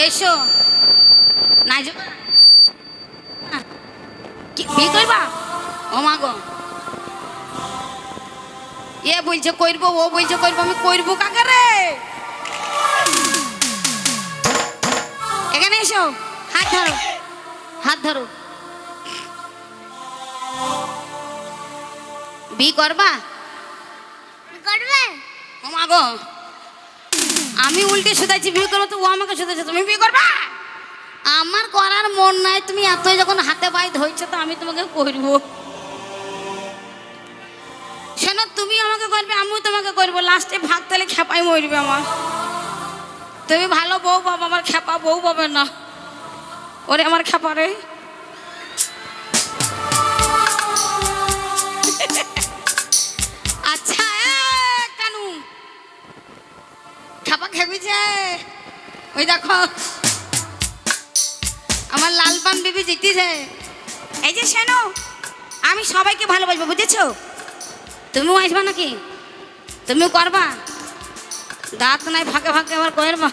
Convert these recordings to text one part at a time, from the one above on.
এসো না বিয়ে করবা? ও মা গো, এ বলছে করবো, ও বলছে করবো, আমি করবো কাকে রে? এখানে এসো, হাত ধরো, হাত ধরো। বিয়ে করবা? করবে? ও মা গো, আমি উল্টে শুধাইছি বিয়ে করবো, তো ও আমাকে শুধাইছে তুমি বিয়ে করবা? আমার করার মন নাই, তুমি এতই যখন হাতে পায়ে ধরছো তো আমি তোমাকে করবো। শোনো, তুমি আমাকে করবে, আমিও তোমাকে করবো, লাস্টে ভাগ তাহলে খেপাই মরবে আমার। তুমি ভালো বউ পাবো, আমার খেপা বউ পাবে না। ওরে আমার খেপা রে। আচ্ছা কানু খেপা খেপিছে, ওই দেখো আমার লাল পান বিবি জিতেছে। এই যে শোনো, আমি সবাইকে ভালোবাসবো, বুঝেছো? তুমিও আসবা নাকি? তুমিও করবা? দাঁত নাই ফাঁকে ফাঁকে আবার করবা,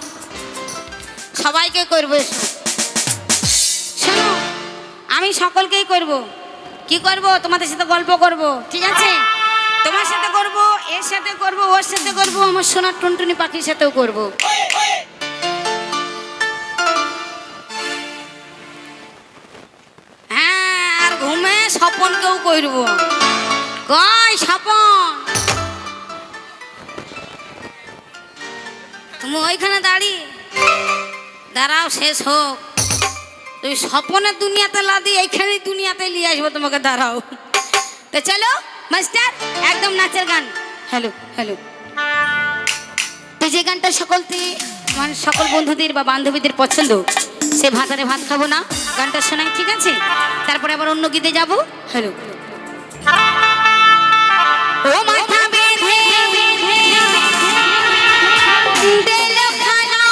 সবাইকে করবো। এসো শোনো, আমি সকলকেই করব। কি করব? তোমাদের সাথে গল্প করব, ঠিক আছে? তোমার সাথে করব, এর সাথে করব, ওর সাথে করব, আমার সোনার টুনটুনি পাখির সাথেও করব। হ্যাঁ, আর ঘুমে স্বপনকেও করব। কই স্বপন, তুমি ওইখানে দাঁড়াও, শেষ হোক। তুমি স্বপনের দুনিয়াতে লাদি, এইখানে দুনিয়াতে নিয়ে আসবো তোমাকে, দাঁড়াও। তো চলো মাস্টার, একদম নাচের গান। হ্যালো হ্যালো, তো যে গানটা মানে সকল বন্ধুদের বা বান্ধবীদের পছন্দ, সে ভাতারে ভাত খাবো না গানটা শোনাই, ঠিক আছে? তারপরে আবার অন্য গীতে যাবো। হ্যালো। ও মাথা বেঁধে দিল খানা,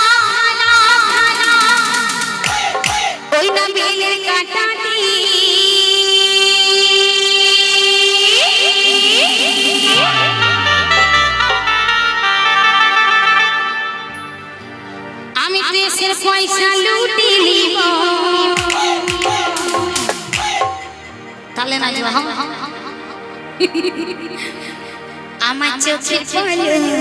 ওই না বেলের কাটাটি, আমি দেশের পয়সা লুটি নিব। তাহলে না আমার চোখের পলকে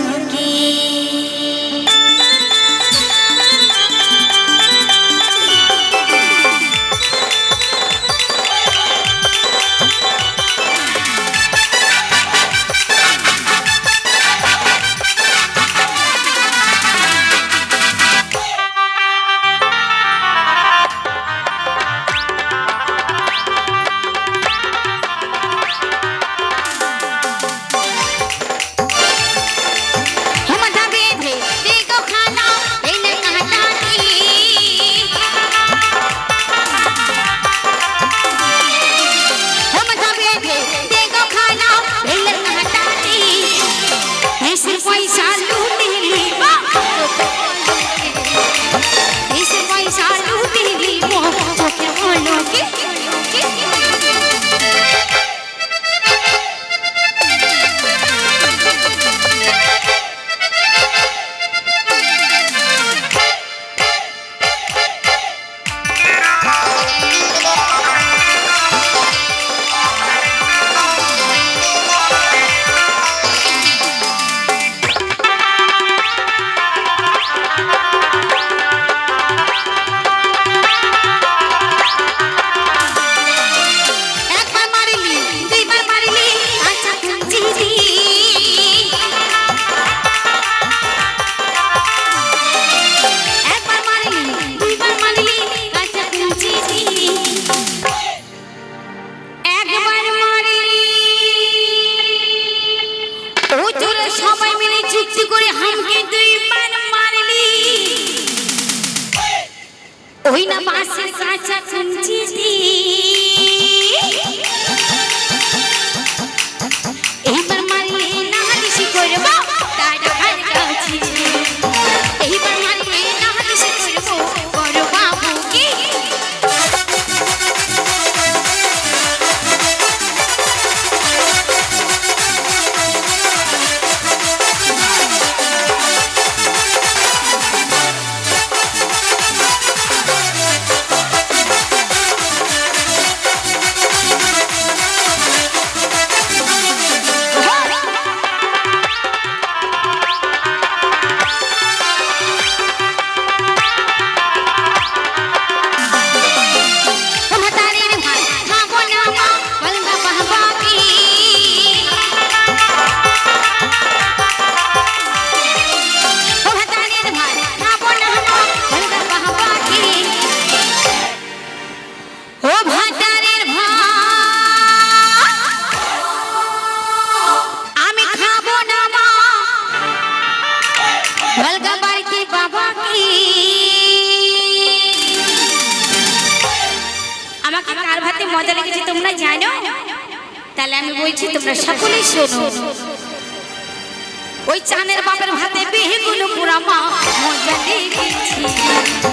ওই না বাসের কাঁচা কুঞ্চিতি, এইবার মারিলে না হারিসি করব তারা হার কাছে, এইবার মারিলে না হারিসি করব বড় বাবু কি। মজা লেগেছে তোমরা জানো? তাহলে আমি বলছি তোমরা সকলেই শোনো। ওই চানের বাপের ভাতে বিহিগুলো পুরা মা মজা লেগেছে।